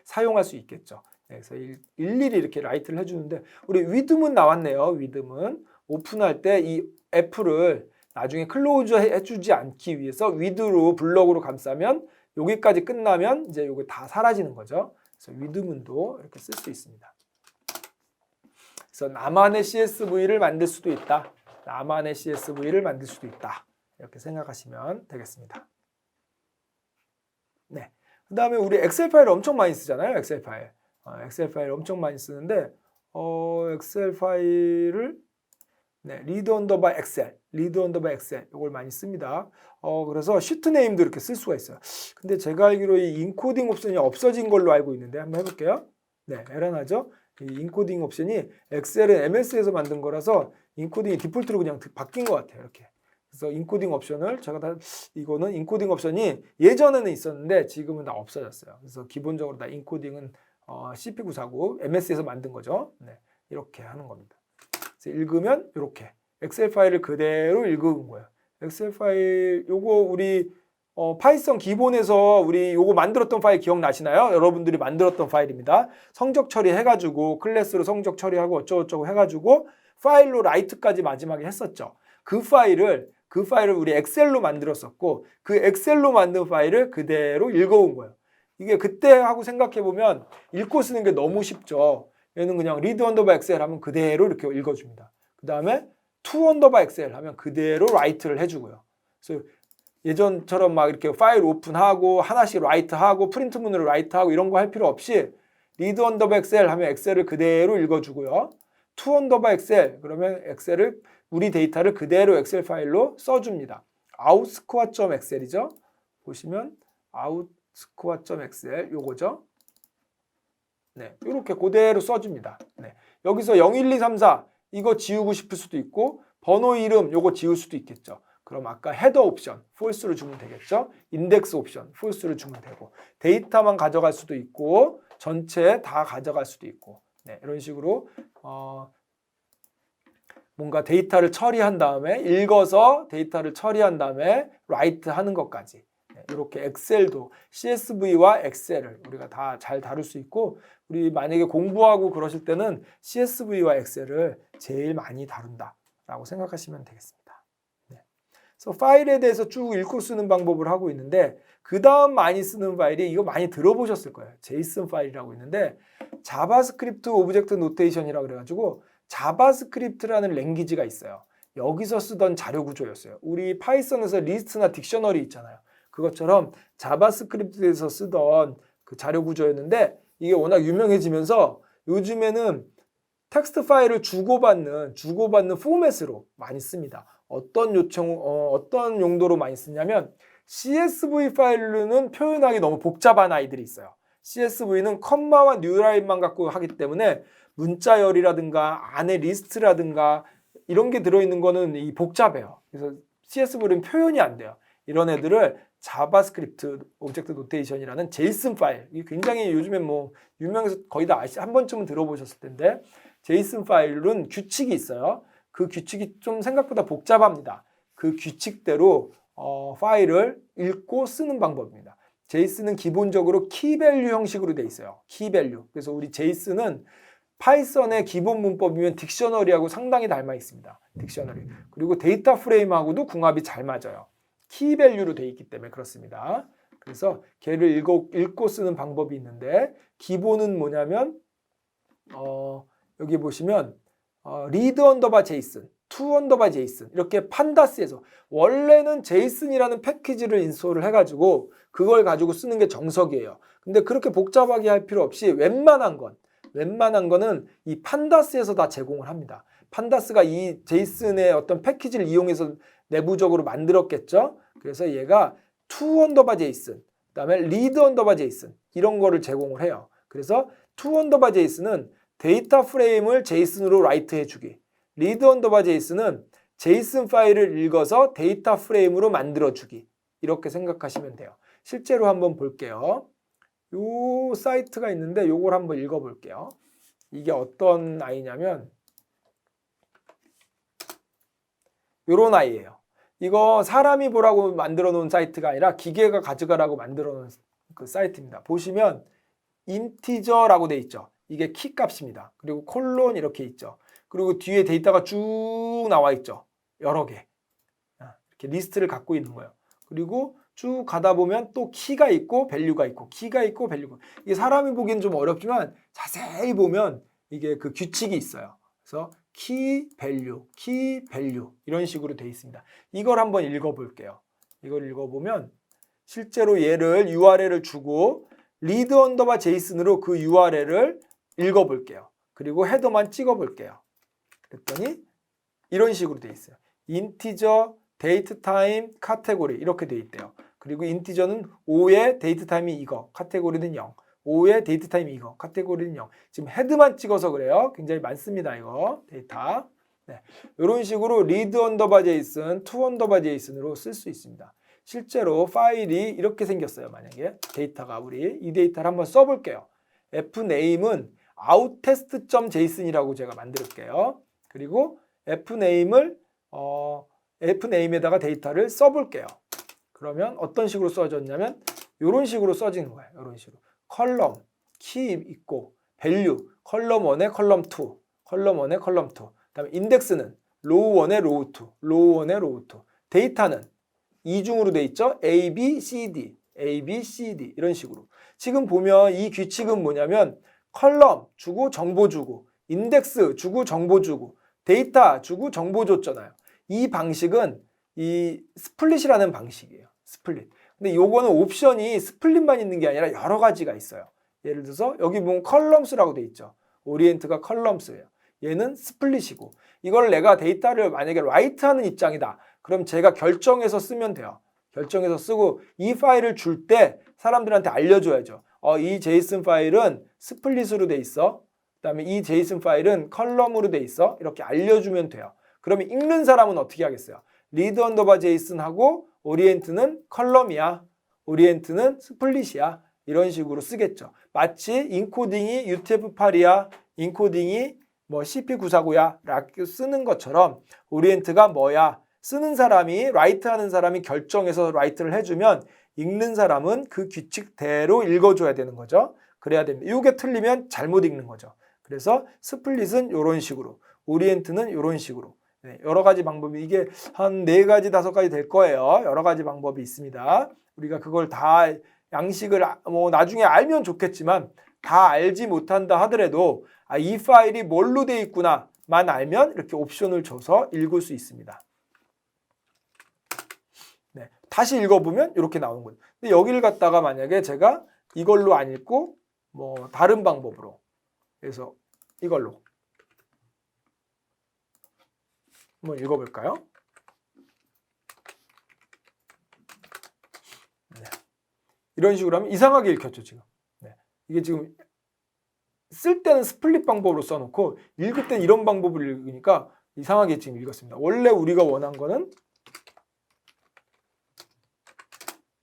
사용할 수 있겠죠. 그래서 일일이 이렇게 라이트를 해주는데 우리 위드문 나왔네요. 위드문 오픈할 때 이 F를 나중에 클로즈 해주지 않기 위해서 위드로 블럭으로 감싸면 여기까지 끝나면 이제 이거 다 사라지는 거죠. 그래서 위드문도 이렇게 쓸 수 있습니다. 그래서 나만의 CSV를 만들 수도 있다. 나만의 CSV를 만들 수도 있다. 이렇게 생각하시면 되겠습니다. 네. 그 다음에 우리 엑셀 파일을 엄청 많이 쓰잖아요. 엑셀 파일. 엑셀 파일 엄청 많이 쓰는데 엑셀 파일을 리드 언더바 엑셀, 이걸 많이 씁니다. 그래서 시트 네임도 이렇게 쓸 수가 있어요. 근데 제가 알기로 이 인코딩 옵션이 없어진 걸로 알고 있는데 한번 해볼게요. 네, 에러나죠? 이 인코딩 옵션이 엑셀은 MS에서 만든 거라서 인코딩이 디폴트로 그냥 바뀐 것 같아요. 이렇게. 그래서 인코딩 옵션을 이거는 인코딩 옵션이 예전에는 있었는데 지금은 다 없어졌어요. 그래서 기본적으로 다 인코딩은 CP949 MS에서 만든 거죠. 네, 이렇게 하는 겁니다. 그래서 읽으면 이렇게 엑셀 파일을 그대로 읽은 거예요. 엑셀 파일 요거 우리 파이썬 기본에서 우리 요거 만들었던 파일 기억나시나요? 여러분들이 만들었던 파일입니다. 성적 처리해가지고 클래스로 성적 처리하고 어쩌고저쩌고 해가지고 파일로 라이트까지 마지막에 했었죠. 그 파일을 우리 엑셀로 만들었었고 그 엑셀로 만든 파일을 그대로 읽어온 거예요. 이게 그때 하고 생각해보면 읽고 쓰는 게 너무 쉽죠. 얘는 그냥 리드 언더바 엑셀 하면 그대로 이렇게 읽어줍니다. 그 다음에 투 언더바 엑셀 하면 그대로 라이트를 해주고요. 그래서 예전처럼 막 이렇게 파일 오픈하고 하나씩 라이트하고 프린트문으로 라이트하고 이런 거 할 필요 없이 리드 언더바 엑셀 하면 엑셀을 그대로 읽어주고요. 투 언더바 엑셀 그러면 엑셀을 우리 데이터를 그대로 엑셀 파일로 써줍니다. outScore.excel이죠. 보시면 outScore.excel 요거죠. 네, 이렇게 그대로 써줍니다. 네, 여기서 0, 1, 2, 3, 4 이거 지우고 싶을 수도 있고 번호 이름 요거 지울 수도 있겠죠. 그럼 아까 헤더 옵션 false를 주면 되겠죠. 인덱스 옵션 false를 주면 되고 데이터만 가져갈 수도 있고 전체 다 가져갈 수도 있고 네, 이런 식으로 뭔가 데이터를 처리한 다음에 읽어서 데이터를 처리한 다음에 write 하는 것까지 네, 이렇게 엑셀도 CSV와 엑셀을 우리가 다 잘 다룰 수 있고 우리 만약에 공부하고 그러실 때는 CSV와 엑셀을 제일 많이 다룬다라고 생각하시면 되겠습니다. 네. 그래서 파일에 대해서 쭉 읽고 쓰는 방법을 하고 있는데 그 다음 많이 쓰는 파일이 이거 많이 들어보셨을 거예요. 제이슨 파일이라고 있는데 자바스크립트 오브젝트 노테이션이라고 그래가지고 자바스크립트라는 랭귀지가 있어요. 여기서 쓰던 자료 구조였어요. 우리 파이썬에서 리스트나 딕셔너리 있잖아요. 그것처럼 자바스크립트에서 쓰던 그 자료 구조였는데 이게 워낙 유명해지면서 요즘에는 텍스트 파일을 주고받는 포맷으로 많이 씁니다. 어떤 용도로 많이 쓰냐면 CSV 파일로는 표현하기 너무 복잡한 아이들이 있어요. CSV는 컴마와 뉴라인만 갖고 하기 때문에 문자열이라든가 안에 리스트라든가 이런 게 들어있는 거는 복잡해요. 그래서 CSV는 표현이 안 돼요. 이런 애들을 자바스크립트 오브젝트 노테이션이라는 제이슨 파일, 이게 굉장히 요즘에 뭐 유명해서 거의 다 한 번쯤은 들어보셨을 텐데 제이슨 파일은 규칙이 있어요. 그 규칙이 좀 생각보다 복잡합니다. 그 규칙대로 파일을 읽고 쓰는 방법입니다. 제이슨은 기본적으로 키밸류 형식으로 돼 있어요. 키밸류. 그래서 우리 제이슨은 파이썬의 기본 문법이면 딕셔너리하고 상당히 닮아 있습니다. 딕셔너리. 그리고 데이터 프레임하고도 궁합이 잘 맞아요. 키밸류로 돼 있기 때문에 그렇습니다. 그래서 걔를 읽고 쓰는 방법이 있는데 기본은 뭐냐면 여기 보시면 리드 언더바 제이슨 to_json 이렇게 판다스에서 원래는 제이슨이라는 패키지를 인스톨을 해가지고 그걸 가지고 쓰는 게 정석이에요. 근데 그렇게 복잡하게 할 필요 없이 웬만한 거는 이 판다스에서 다 제공을 합니다. 판다스가 이 제이슨의 어떤 패키지를 이용해서 내부적으로 만들었겠죠. 그래서 얘가 to_json 그다음에 read_json 이런 거를 제공을 해요. 그래서 to_json은 데이터 프레임을 제이슨으로 라이트 해주기, read_json은 제이슨 파일을 읽어서 데이터 프레임으로 만들어주기 이렇게 생각하시면 돼요. 실제로 한번 볼게요. 요 사이트가 있는데 요걸 한번 읽어볼게요. 이게 어떤 아이냐면 요런 아이예요. 이거 사람이 보라고 만들어 놓은 사이트가 아니라 기계가 가져가라고 만들어 놓은 그 사이트입니다. 보시면 인티저라고 돼 있죠. 이게 키 값입니다. 그리고 콜론 이렇게 있죠. 그리고 뒤에 데이터가 쭉 나와 있죠. 여러 개. 이렇게 리스트를 갖고 있는 거예요. 그리고 쭉 가다 보면 또 키가 있고 밸류가 있고 키가 있고 밸류가. 이게 사람이 보기엔 좀 어렵지만 자세히 보면 이게 그 규칙이 있어요. 그래서 키 밸류 이런 식으로 돼 있습니다. 이걸 한번 읽어볼게요. 이걸 읽어보면 실제로 얘를 URL을 주고 read_json으로 그 URL을 읽어볼게요. 그리고 헤더만 찍어볼게요. 그랬더니 이런 식으로 돼 있어요. 인티저, 데이트 타임, 카테고리 이렇게 돼 있대요. 그리고 인티저는 5의 데이트 타임이 이거, 카테고리는 0. 5의 데이트 타임이 이거, 카테고리는 0. 지금 헤드만 찍어서 그래요. 굉장히 많습니다. 이거 데이터. 네. 이런 식으로 read_json, to_json으로 쓸 수 있습니다. 실제로 파일이 이렇게 생겼어요. 만약에 데이터가 우리 이 데이터를 한번 써볼게요. fname은 outtest.json이라고 제가 만들게요. 그리고 fname에다가 데이터를 써볼게요. 그러면 어떤 식으로 써졌냐면 이런 식으로 써지는 거예요. 이런 식으로 컬럼, 키 있고 밸류, 컬럼 1에 컬럼 2, 컬럼 1에 컬럼 2. 그다음에 인덱스는 로우 1에 로우 2, 로우 1에 로우 2. 데이터는 이중으로 돼 있죠. A, B, C, D, A, B, C, D 이런 식으로. 지금 보면 이 규칙은 뭐냐면 컬럼 주고 정보 주고 인덱스 주고 정보 주고 데이터 주고 정보 줬잖아요. 이 방식은 이 스플릿이라는 방식이에요. 스플릿. 근데 요거는 옵션이 스플릿만 있는 게 아니라 여러 가지가 있어요. 예를 들어서 여기 보면 컬럼스라고 돼 있죠. 오리엔트가 컬럼스예요. 얘는 스플릿이고 이걸 내가 데이터를 만약에 라이트하는 입장이다. 그럼 제가 결정해서 쓰면 돼요. 결정해서 쓰고 이 파일을 줄 때 사람들한테 알려줘야죠. 이 제이슨 파일은 스플릿으로 돼 있어. 그다음에 이 제이슨 파일은 컬럼으로 돼 있어. 이렇게 알려주면 돼요. 그러면 읽는 사람은 어떻게 하겠어요? read_json 하고 오리엔트는 컬럼이야. 오리엔트는 스플릿이야. 이런 식으로 쓰겠죠. 마치 인코딩이 UTF-8이야. 인코딩이 뭐 CP949야. 라고 쓰는 것처럼 오리엔트가 뭐야. 쓰는 사람이 라이트하는 사람이 결정해서 라이트를 해주면 읽는 사람은 그 규칙대로 읽어줘야 되는 거죠. 그래야 됩니다. 이게 틀리면 잘못 읽는 거죠. 그래서 스플릿은 이런 식으로, 오리엔트는 이런 식으로. 네, 여러 가지 방법이 이게 한 4가지, 5가지 될 거예요. 여러 가지 방법이 있습니다. 우리가 그걸 다 양식을 뭐 나중에 알면 좋겠지만 다 알지 못한다 하더라도 이 파일이 뭘로 돼 있구나만 알면 이렇게 옵션을 줘서 읽을 수 있습니다. 네, 다시 읽어보면 이렇게 나오는 거예요. 근데 여기를 갖다가 만약에 제가 이걸로 안 읽고 뭐 다른 방법으로 그래서 이걸로 한번 읽어볼까요? 네. 이런 식으로 하면 이상하게 읽혔죠 지금. 네. 이게 지금 쓸 때는 스플릿 방법으로 써놓고 읽을 땐 이런 방법을 읽으니까 이상하게 지금 읽었습니다. 원래 우리가 원한 거는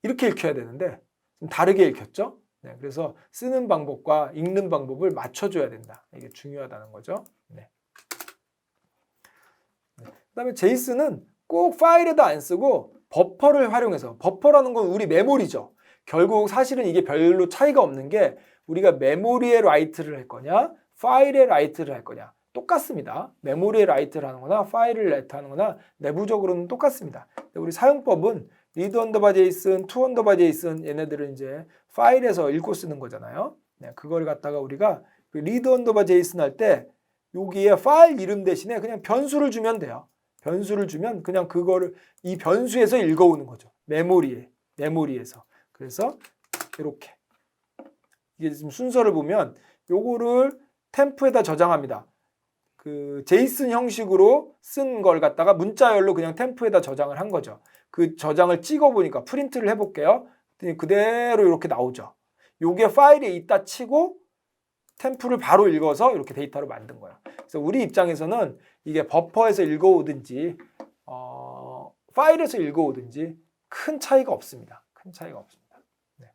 이렇게 읽혀야 되는데 좀 다르게 읽혔죠. 네, 그래서 쓰는 방법과 읽는 방법을 맞춰줘야 된다. 이게 중요하다는 거죠. 네. 그다음에 제이슨은 꼭 파일에다 안 쓰고 버퍼를 활용해서, 버퍼라는 건 우리 메모리죠. 결국 사실은 이게 별로 차이가 없는 게 우리가 메모리에 라이트를 할 거냐 파일에 라이트를 할 거냐 똑같습니다. 메모리에 라이트를 하는 거나 파일을 라이트하는 거나 내부적으로는 똑같습니다. 우리 사용법은 read_json, to_json 얘네들은 이제 파일에서 읽고 쓰는 거잖아요. 네, 그걸 갖다가 우리가 read_json 할 때 여기에 파일 이름 대신에 그냥 변수를 주면 돼요. 변수를 주면 그냥 그거를 이 변수에서 읽어오는 거죠. 메모리에서. 그래서 이렇게 이게 지금 순서를 보면 요거를 템프에다 저장합니다. 그 제이슨 형식으로 쓴 걸 갖다가 문자열로 그냥 템프에다 저장을 한 거죠. 그 저장을 찍어 보니까 프린트를 해볼게요. 그대로 이렇게 나오죠. 요게 파일에 있다 치고 템프를 바로 읽어서 이렇게 데이터로 만든 거예요. 그래서 우리 입장에서는 이게 버퍼에서 읽어오든지 파일에서 읽어오든지 큰 차이가 없습니다. 큰 차이가 없습니다. 네.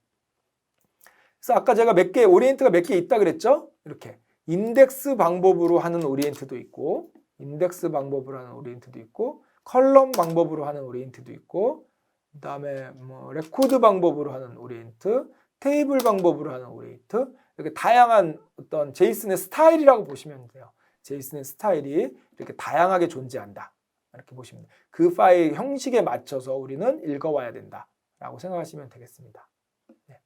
그래서 아까 제가 오리엔트가 몇 개 있다 그랬죠? 이렇게 인덱스 방법으로 하는 오리엔트도 있고, 컬럼 방법으로 하는 오리엔트도 있고, 그다음에 뭐 레코드 방법으로 하는 오리엔트, 테이블 방법으로 하는 오리엔트, 이렇게 다양한 어떤 제이슨의 스타일이라고 보시면 돼요. 제이슨의 스타일이 이렇게 다양하게 존재한다. 이렇게 보시면 돼요. 그 파일 형식에 맞춰서 우리는 읽어와야 된다라고 생각하시면 되겠습니다. 네.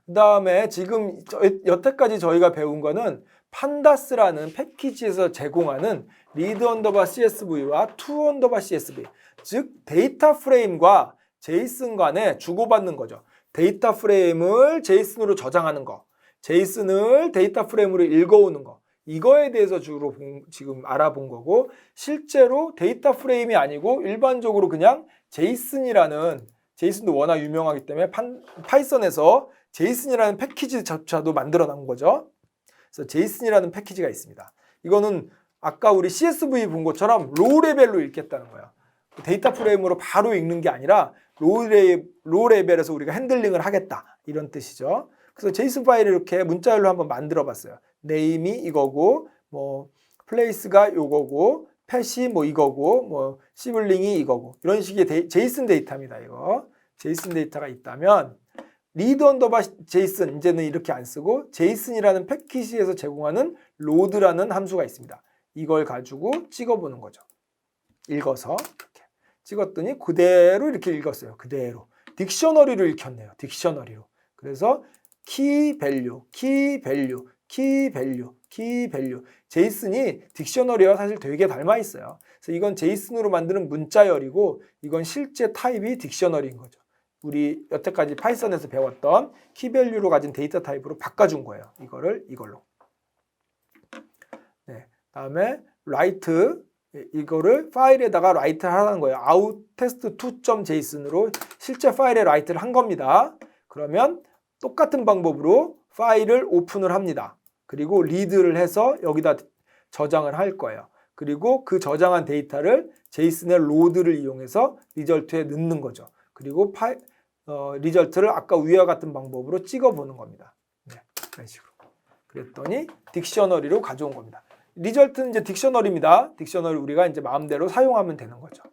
그 다음에 지금 여태까지 저희가 배운 거는 판다스라는 패키지에서 제공하는 read 언더바 CSV와 to 언더바 CSV, 즉 데이터 프레임과 제이슨 간에 주고받는 거죠. 데이터 프레임을 제이슨으로 저장하는 거, 제이슨을 데이터 프레임으로 읽어오는 거, 이거에 대해서 주로 지금 알아본 거고, 실제로 데이터 프레임이 아니고 일반적으로 그냥 제이슨도 워낙 유명하기 때문에 파이썬에서 제이슨이라는 패키지조차도 만들어 놓은 거죠. 그래서 제이슨이라는 패키지가 있습니다. 이거는 아까 우리 CSV 본 것처럼 로우 레벨로 읽겠다는 거예요. 데이터 프레임으로 바로 읽는 게 아니라 로우 레벨에서 우리가 핸들링을 하겠다, 이런 뜻이죠. 그래서 제이슨 파일을 이렇게 문자열로 한번 만들어 봤어요. 네임이 이거고, 뭐 플레이스가 요거고, 펫이 뭐 이거고, 뭐 시블링이 이거고, 이런 식의 제이슨 데이터입니다. 이거 제이슨 데이터가 있다면 리드 언더바 제이슨, 이제는 이렇게 안 쓰고 제이슨이라는 패키지에서 제공하는 로드라는 함수가 있습니다. 이걸 가지고 찍어보는 거죠. 읽어서 이렇게 찍었더니 그대로 이렇게 읽었어요. 그대로 딕셔너리로 읽혔네요. 딕셔너리로. 그래서 키 밸류, 제이슨이 딕셔너리와 사실 되게 닮아 있어요. 그래서 이건 제이슨으로 만드는 문자열이고, 이건 실제 타입이 딕셔너리인 거죠. 우리 여태까지 파이썬에서 배웠던 키밸류로 가진 데이터 타입으로 바꿔준 거예요. 이걸로. 네, 다음에 write, 이거를 파일에다가 write 하라는 거예요. out test2.json으로 실제 파일에 write를 한 겁니다. 그러면 똑같은 방법으로 파일을 오픈을 합니다. 그리고 리드를 해서 여기다 저장을 할 거예요. 그리고 그 저장한 데이터를 제이슨의 로드를 이용해서 리절트에 넣는 거죠. 그리고 리절트를 아까 위와 같은 방법으로 찍어보는 겁니다. 네, 이런 식으로. 그랬더니 딕셔너리로 가져온 겁니다. 리절트는 이제 딕셔너리입니다. 딕셔너리 우리가 이제 마음대로 사용하면 되는 거죠.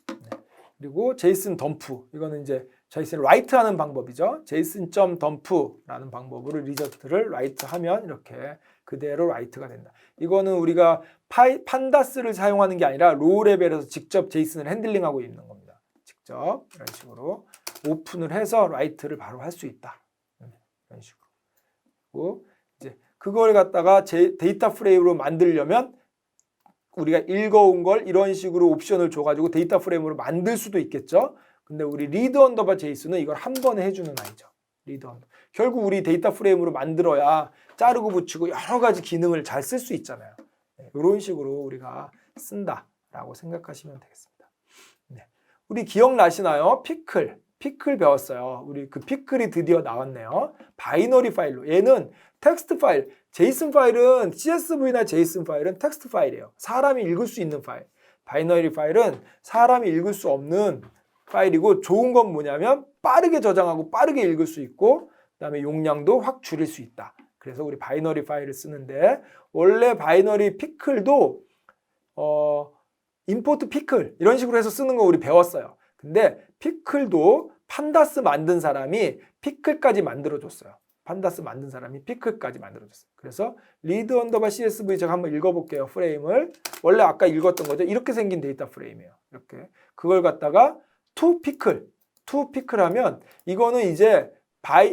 네. 그리고 제이슨 덤프, 이거는 이제 제이슨 라이트 하는 방법이죠. 제이슨.덤프라는 방법으로 리절트를 라이트 하면 이렇게 그대로 라이트가 된다. 이거는 우리가 판다스를 사용하는 게 아니라 로우 레벨에서 직접 제이슨을 핸들링하고 있는 겁니다. 직접 이런 식으로 오픈을 해서 라이트를 바로 할 수 있다. 이런 식으로. 그리고 이제 그걸 갖다가 데이터 프레임으로 만들려면 우리가 읽어온 걸 이런 식으로 옵션을 줘가지고 데이터 프레임으로 만들 수도 있겠죠. 근데 우리 리드 언더바 제이슨은 이걸 한 번에 해주는 아이죠. 리드 언더. 결국 우리 데이터 프레임으로 만들어야 자르고 붙이고 여러 가지 기능을 잘 쓸 수 있잖아요. 네, 이런 식으로 우리가 쓴다라고 생각하시면 되겠습니다. 네. 우리 기억나시나요? 피클 배웠어요. 우리 그 피클이 드디어 나왔네요. 바이너리 파일로. 얘는 텍스트 파일. 제이슨 파일은 CSV나 제이슨 파일은 텍스트 파일이에요. 사람이 읽을 수 있는 파일. 바이너리 파일은 사람이 읽을 수 없는 파일이고, 좋은 건 뭐냐면 빠르게 저장하고 빠르게 읽을 수 있고, 그다음에 용량도 확 줄일 수 있다. 그래서 우리 바이너리 파일을 쓰는데, 원래 바이너리 피클도 임포트 피클 이런 식으로 해서 쓰는 거 우리 배웠어요. 근데 피클도 판다스 만든 사람이 피클까지 만들어줬어요. 판다스 만든 사람이 피클까지 만들어줬어요. 그래서 리드 언더바 CSV 제가 한번 읽어볼게요. 프레임을 원래 아까 읽었던 거죠. 이렇게 생긴 데이터 프레임이에요. 이렇게 그걸 갖다가 to pickle 하면 이거는 이제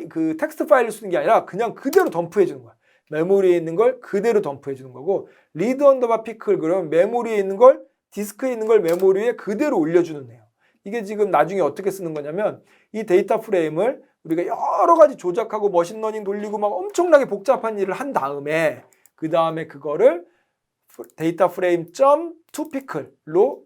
그 텍스트 파일을 쓰는 게 아니라 그냥 그대로 덤프해 주는 거야. 메모리에 있는 걸 그대로 덤프해 주는 거고, 리드 언더바 피클 그러면 메모리에 있는 걸, 디스크에 있는 걸 메모리에 그대로 올려주는 애요. 이게 지금 나중에 어떻게 쓰는 거냐면 이 데이터 프레임을 우리가 여러 가지 조작하고 머신러닝 돌리고 막 엄청나게 복잡한 일을 한 다음에 그 다음에 그거를 데이터 프레임 .toPickle로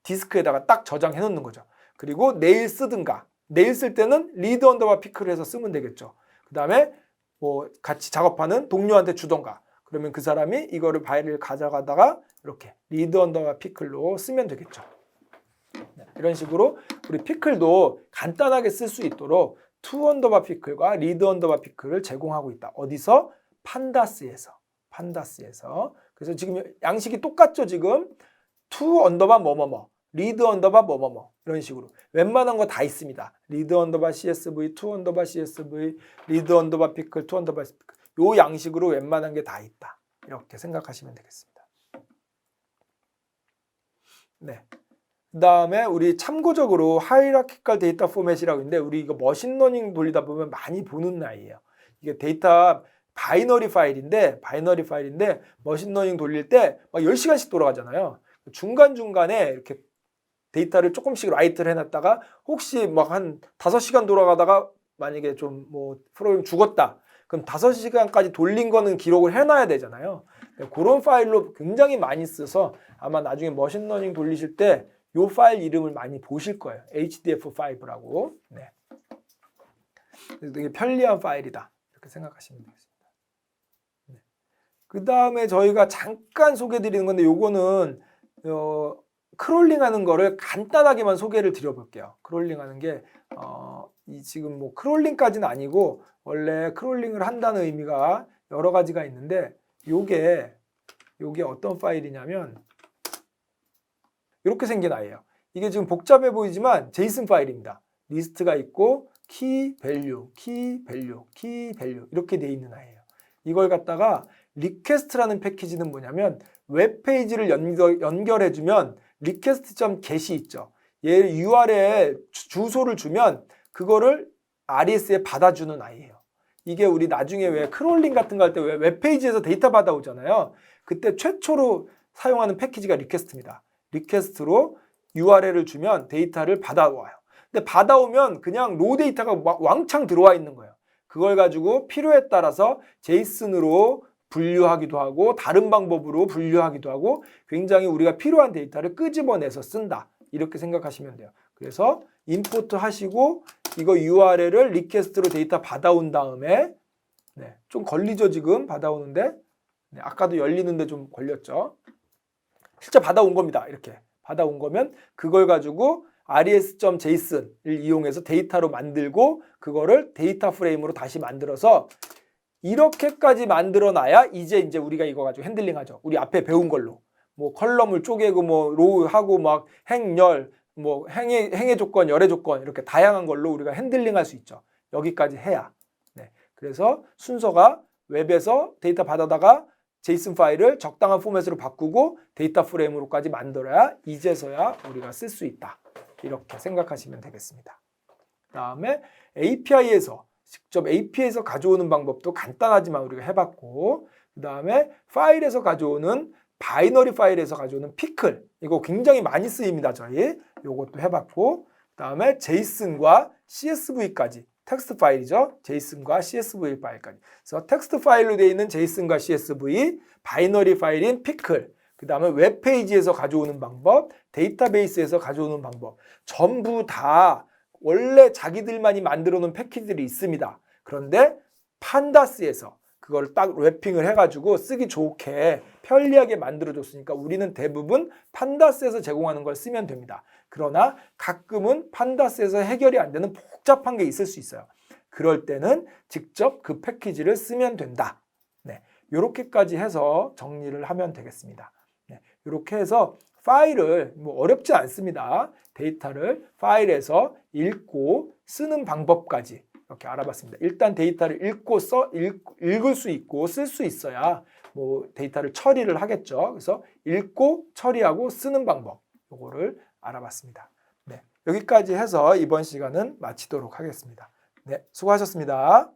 디스크에다가 딱 저장해 놓는 거죠. 그리고 내일 쓰든가, 내일 쓸 때는 리드 언더바 피클을 해서 쓰면 되겠죠. 그 다음에 뭐 같이 작업하는 동료한테 주던가, 그러면 그 사람이 이거를 파일을 가져가다가 이렇게 리드 언더바 피클로 쓰면 되겠죠. 이런 식으로 우리 피클도 간단하게 쓸 수 있도록 투 언더바 피클과 리드 언더바 피클을 제공하고 있다. 어디서? 판다스에서. 그래서 지금 양식이 똑같죠. 지금 투 언더바 뭐뭐뭐, 리드 언더바 뭐뭐뭐, 이런 식으로 웬만한 거 다 있습니다. 리드 언더바 CSV, 투 언더바 CSV, 리드 언더바 피클, 투 언더바 피클, 요 양식으로 웬만한 게 다 있다. 이렇게 생각하시면 되겠습니다. 네. 그 다음에 우리 참고적으로 하이라키컬 데이터 포맷이라고 있는데, 우리 이거 머신러닝 돌리다 보면 많이 보는 나이에요. 이게 데이터 바이너리 파일인데 머신러닝 돌릴 때 막 10시간씩 돌아가잖아요. 중간중간에 이렇게 데이터를 조금씩 라이트를 해놨다가 혹시 막 한 5시간 돌아가다가 만약에 좀 뭐 프로그램 죽었다. 그럼 5시간까지 돌린 거는 기록을 해놔야 되잖아요. 그런 파일로 굉장히 많이 써서 아마 나중에 머신러닝 돌리실 때 이 파일 이름을 많이 보실 거예요. HDF5라고. 네. 되게 편리한 파일이다. 이렇게 생각하시면 되겠습니다. 네. 그 다음에 저희가 잠깐 소개해드리는 건데, 요거는 크롤링하는 거를 간단하게만 소개를 드려볼게요. 크롤링하는 게 이 지금 뭐 크롤링까지는 아니고, 원래 크롤링을 한다는 의미가 여러 가지가 있는데, 요게 어떤 파일이냐면 이렇게 생긴 아이예요. 이게 지금 복잡해 보이지만 제이슨 파일입니다. 리스트가 있고 키 밸류 이렇게 돼 있는 아이예요. 이걸 갖다가 리퀘스트라는 패키지는 뭐냐면, 웹페이지를 연결해주면 request.get이 있죠. 얘 URL 주소를 주면 그거를 RES에 받아주는 아이예요. 이게 우리 나중에 왜 크롤링 같은 거 할 때 왜 웹페이지에서 데이터 받아오잖아요. 그때 최초로 사용하는 패키지가 리퀘스트입니다. 리퀘스트로 URL을 주면 데이터를 받아와요. 근데 받아오면 그냥 로 데이터가 왕창 들어와 있는 거예요. 그걸 가지고 필요에 따라서 제이슨으로 분류하기도 하고 다른 방법으로 분류하기도 하고 굉장히 우리가 필요한 데이터를 끄집어내서 쓴다. 이렇게 생각하시면 돼요. 그래서 임포트 하시고 이거 URL을 리퀘스트로 데이터 받아온 다음에, 네, 좀 걸리죠 지금 받아오는데. 네, 아까도 열리는데 좀 걸렸죠. 실제 받아온 겁니다. 이렇게 받아온 거면 그걸 가지고 res.json을 이용해서 데이터로 만들고 그거를 데이터 프레임으로 다시 만들어서 이렇게까지 만들어 놔야 이제 우리가 이거 가지고 핸들링하죠. 우리 앞에 배운 걸로 뭐 컬럼을 쪼개고 뭐 로우하고 막 행열 뭐 행의 조건, 열의 조건 이렇게 다양한 걸로 우리가 핸들링할 수 있죠. 여기까지 해야. 네. 그래서 순서가 웹에서 데이터 받아다가 제이슨 파일을 적당한 포맷으로 바꾸고 데이터 프레임으로까지 만들어야 이제서야 우리가 쓸 수 있다. 이렇게 생각하시면 되겠습니다. 그다음에 API에서 직접 API에서 가져오는 방법도 간단하지만 우리가 해봤고, 그다음에 파일에서 가져오는 바이너리 파일에서 가져오는 피클, 이거 굉장히 많이 쓰입니다. 저희 요것도 해봤고, 그다음에 제이슨과 CSV까지, 텍스트 파일이죠. 제이슨과 CSV 파일까지. 그래서 텍스트 파일로 되어 있는 제이슨과 CSV, 바이너리 파일인 피클, 그 다음에 웹페이지에서 가져오는 방법, 데이터베이스에서 가져오는 방법, 전부 다 원래 자기들만이 만들어 놓은 패키지들이 있습니다. 그런데 판다스에서 그걸 딱 랩핑을 해가지고 쓰기 좋게 편리하게 만들어줬으니까 우리는 대부분 판다스에서 제공하는 걸 쓰면 됩니다. 그러나 가끔은 판다스에서 해결이 안 되는 복잡한 게 있을 수 있어요. 그럴 때는 직접 그 패키지를 쓰면 된다. 네, 이렇게까지 해서 정리를 하면 되겠습니다. 네, 이렇게 해서 파일을 뭐 어렵지 않습니다. 데이터를 파일에서 읽고 쓰는 방법까지 이렇게 알아봤습니다. 일단 데이터를 읽을 수 있고 쓸 수 있어야 뭐 데이터를 처리를 하겠죠. 그래서 읽고 처리하고 쓰는 방법, 요거를 알아봤습니다. 네, 여기까지 해서 이번 시간은 마치도록 하겠습니다. 네, 수고하셨습니다.